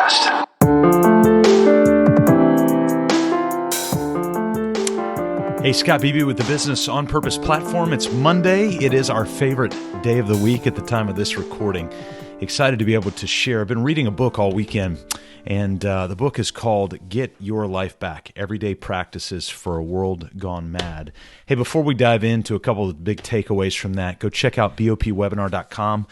podcast. Hey, Scott Beebe with the Business on Purpose platform. It's Monday. It is our favorite day of the week at the time of this recording. Excited to be able to share. I've been reading a book all weekend, and the book is called Get Your Life Back, Everyday Practices for a World Gone Mad. Hey, before we dive into a couple of big takeaways from that, go check out bopwebinar.com.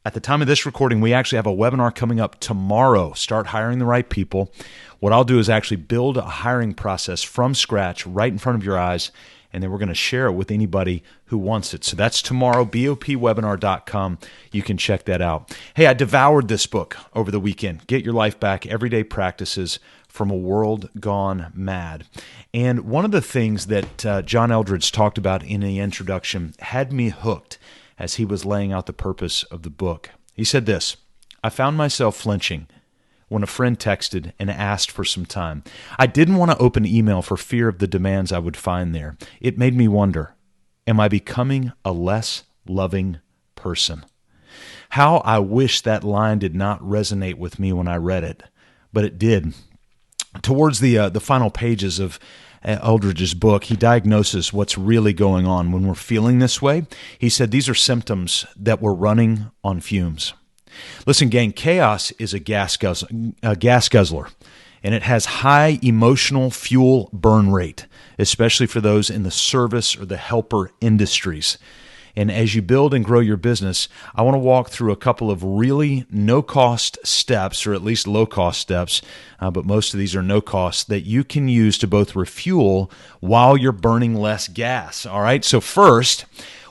At the time of this recording, we actually have a webinar coming up tomorrow. Start hiring the right people. What I'll do is actually build a hiring process from scratch right in front of your eyes, and then we're going to share it with anybody who wants it. So that's tomorrow, bopwebinar.com. You can check that out. Hey, I devoured this book over the weekend. Get Your Life Back, Everyday Practices from a World Gone Mad. And one of the things that John Eldredge talked about in the introduction had me hooked as he was laying out the purpose of the book. He said this: I found myself flinching when a friend texted and asked for some time. I didn't want to open email for fear of the demands I would find there. It made me wonder, am I becoming a less loving person? How I wish that line did not resonate with me when I read it, but it did. Towards the final pages of Eldredge's book, he diagnoses what's really going on when we're feeling this way. He said these are symptoms that we're running on fumes. Listen, gang, chaos is a gas guzzler, and it has high emotional fuel burn rate, especially for those in the service or the helper industries. And as you build and grow your business, I want to walk through a couple of really no-cost steps, or at least low-cost steps, but most of these are no-cost, that you can use to both refuel while you're burning less gas. All right, so first,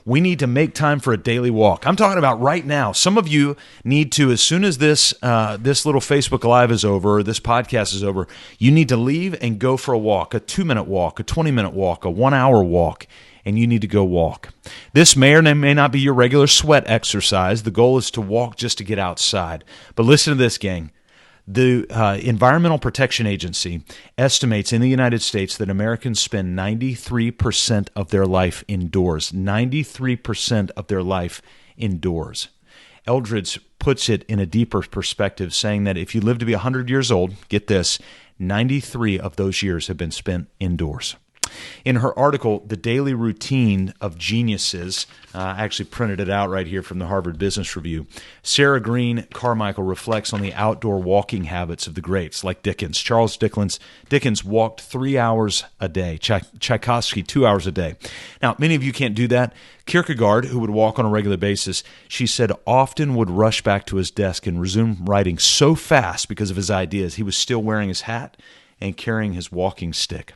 we need to make time for a daily walk. I'm talking about right now. Some of you need to, as soon as this little Facebook Live is over, or this podcast is over, you need to leave and go for a walk, a 2-minute walk, a 20-minute walk, a 1-hour walk, and you need to go walk. This may or may not be your regular sweat exercise. The goal is to walk just to get outside. But listen to this, gang. The Environmental Protection Agency estimates in the United States that Americans spend 93% of their life indoors. 93% of their life indoors. Eldredge puts it in a deeper perspective, saying that if you live to be 100 years old, get this, 93 of those years have been spent indoors. In her article, The Daily Routine of Geniuses, I actually printed it out right here from the Harvard Business Review, Sarah Green Carmichael reflects on the outdoor walking habits of the greats, like Dickens. Charles Dickens walked 3 hours a day. Tchaikovsky, 2 hours a day. Now, many of you can't do that. Kierkegaard, who would walk on a regular basis, she said often would rush back to his desk and resume writing so fast because of his ideas, he was still wearing his hat and carrying his walking stick.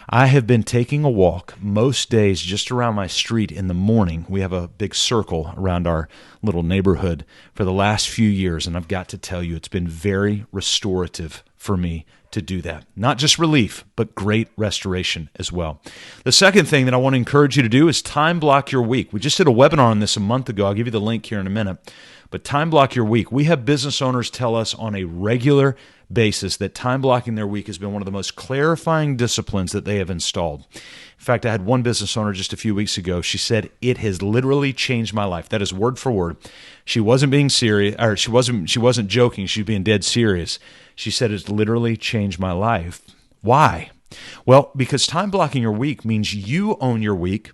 I have been taking a walk most days just around my street in the morning. We have a big circle around our little neighborhood for the last few years, and I've got to tell you, it's been very restorative for me to do that. Not just relief, but great restoration as well. The second thing that I want to encourage you to do is time block your week. We just did a webinar on this a month ago. I'll give you the link here in a minute. But time block your week. We have business owners tell us on a regular basis that time blocking their week has been one of the most clarifying disciplines that they have installed. In fact, I had one business owner just a few weeks ago. She said, it has literally changed my life. That is word for word. She wasn't being serious, or she wasn't joking. She was being dead serious. She said, it's literally changed my life. Why? Well, because time blocking your week means you own your week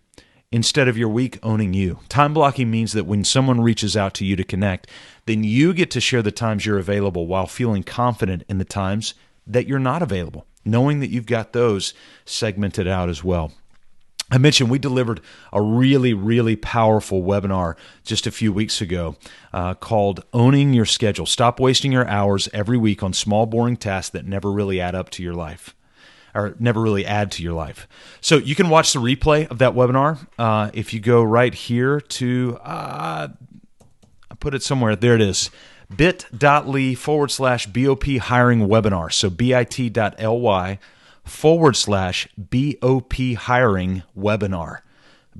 instead of your week owning you. Time blocking means that when someone reaches out to you to connect, then you get to share the times you're available while feeling confident in the times that you're not available, knowing that you've got those segmented out as well. I mentioned we delivered a really, really powerful webinar just a few weeks ago called Owning Your Schedule. Stop wasting your hours every week on small, boring tasks that never really add up to your life. Or never really add to your life. So you can watch the replay of that webinar if you go right here to, I put it somewhere, there it is, bit.ly/BOP hiring webinar. So bit.ly/BOP hiring webinar.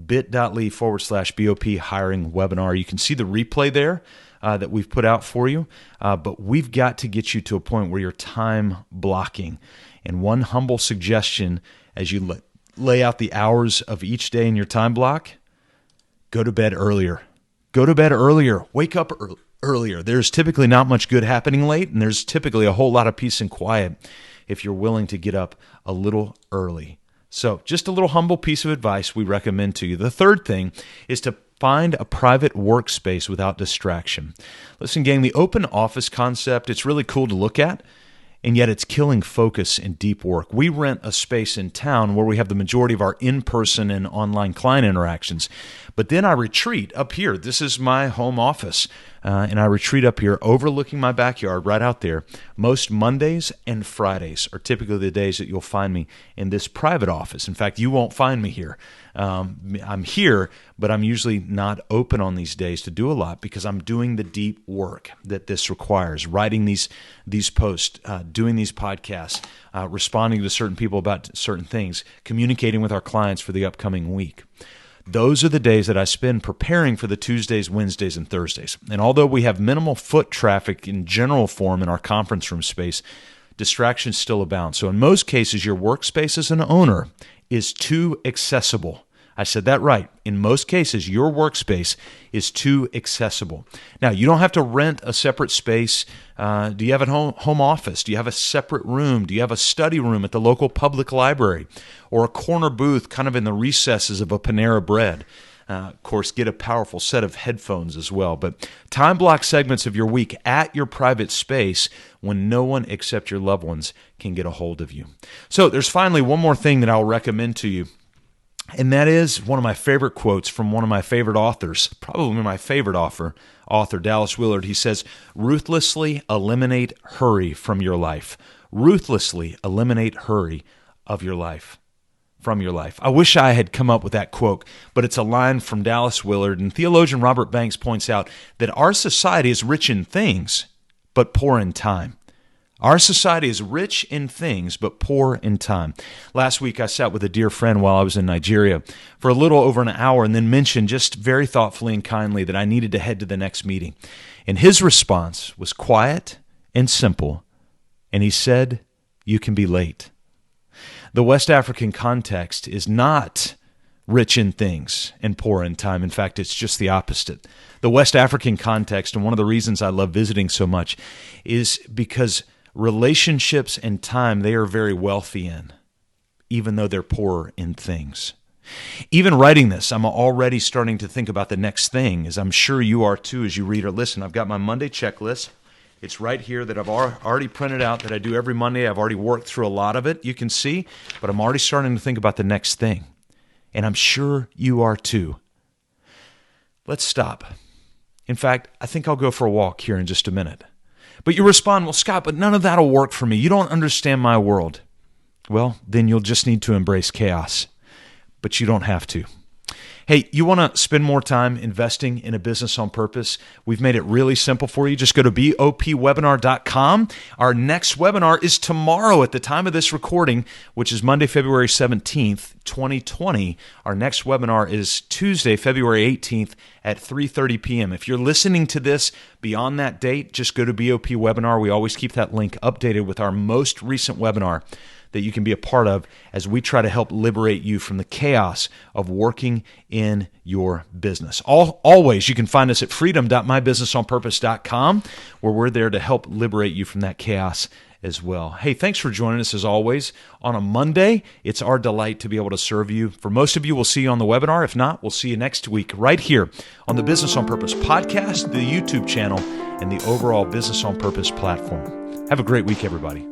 bit.ly/BOP hiring webinar. You can see the replay there that we've put out for you, but we've got to get you to a point where you're time blocking. And one humble suggestion as you lay out the hours of each day in your time block, go to bed earlier. Go to bed earlier. Wake up earlier. There's typically not much good happening late, and there's typically a whole lot of peace and quiet if you're willing to get up a little early. So just a little humble piece of advice we recommend to you. The third thing is to find a private workspace without distraction. Listen, gang, the open office concept, it's really cool to look at, and yet it's killing focus and deep work. We rent a space in town where we have the majority of our in-person and online client interactions. But then I retreat up here. This is my home office, and I retreat up here overlooking my backyard right out there. Most Mondays and Fridays are typically the days that you'll find me in this private office. In fact, you won't find me here. I'm here, but I'm usually not open on these days to do a lot because I'm doing the deep work that this requires, writing these posts, doing these podcasts, responding to certain people about certain things, communicating with our clients for the upcoming week. Those are the days that I spend preparing for the Tuesdays, Wednesdays, and Thursdays. And although we have minimal foot traffic in general form in our conference room space, distractions still abound. So in most cases, your workspace as an owner is too accessible. I said that right. In most cases, your workspace is too accessible. Now, you don't have to rent a separate space. Do you have a home office? Do you have a separate room? Do you have a study room at the local public library or a corner booth kind of in the recesses of a Panera Bread? Of course, get a powerful set of headphones as well. But time block segments of your week at your private space when no one except your loved ones can get a hold of you. So there's finally one more thing that I'll recommend to you. And that is one of my favorite quotes from one of my favorite authors, probably my favorite author, Dallas Willard. He says, "Ruthlessly eliminate hurry from your life. Ruthlessly eliminate hurry of your life." From your life. I wish I had come up with that quote, but it's a line from Dallas Willard. And theologian Robert Banks points out that our society is rich in things, but poor in time. Our society is rich in things, but poor in time. Last week, I sat with a dear friend while I was in Nigeria for a little over an hour and then mentioned just very thoughtfully and kindly that I needed to head to the next meeting. And his response was quiet and simple. And he said, "You can be late." The West African context is not rich in things and poor in time. In fact, it's just the opposite. The West African context, and one of the reasons I love visiting so much, is because relationships and time they are very wealthy in, even though they're poor in things. Even writing this, I'm already starting to think about the next thing, as I'm sure you are too as you read or listen. I've got my Monday checklist. It's right here that I've already printed out that I do every Monday. I've already worked through a lot of it, you can see, but I'm already starting to think about the next thing. And I'm sure you are too. Let's stop. In fact, I think I'll go for a walk here in just a minute. But you respond, "Well, Scott, but none of that will work for me. You don't understand my world." Well, then you'll just need to embrace chaos. But you don't have to. Hey, you want to spend more time investing in a business on purpose? We've made it really simple for you. Just go to bopwebinar.com. Our next webinar is tomorrow at the time of this recording, which is Monday, February 17th, 2020. Our next webinar is Tuesday, February 18th at 3:30 p.m. If you're listening to this beyond that date, just go to BOP Webinar. We always keep that link updated with our most recent webinar that you can be a part of as we try to help liberate you from the chaos of working in your business. Always, you can find us at freedom.mybusinessonpurpose.com, where we're there to help liberate you from that chaos as well. Hey, thanks for joining us as always. On a Monday, it's our delight to be able to serve you. For most of you, we'll see you on the webinar. If not, we'll see you next week right here on the Business on Purpose podcast, the YouTube channel, and the overall Business on Purpose platform. Have a great week, everybody.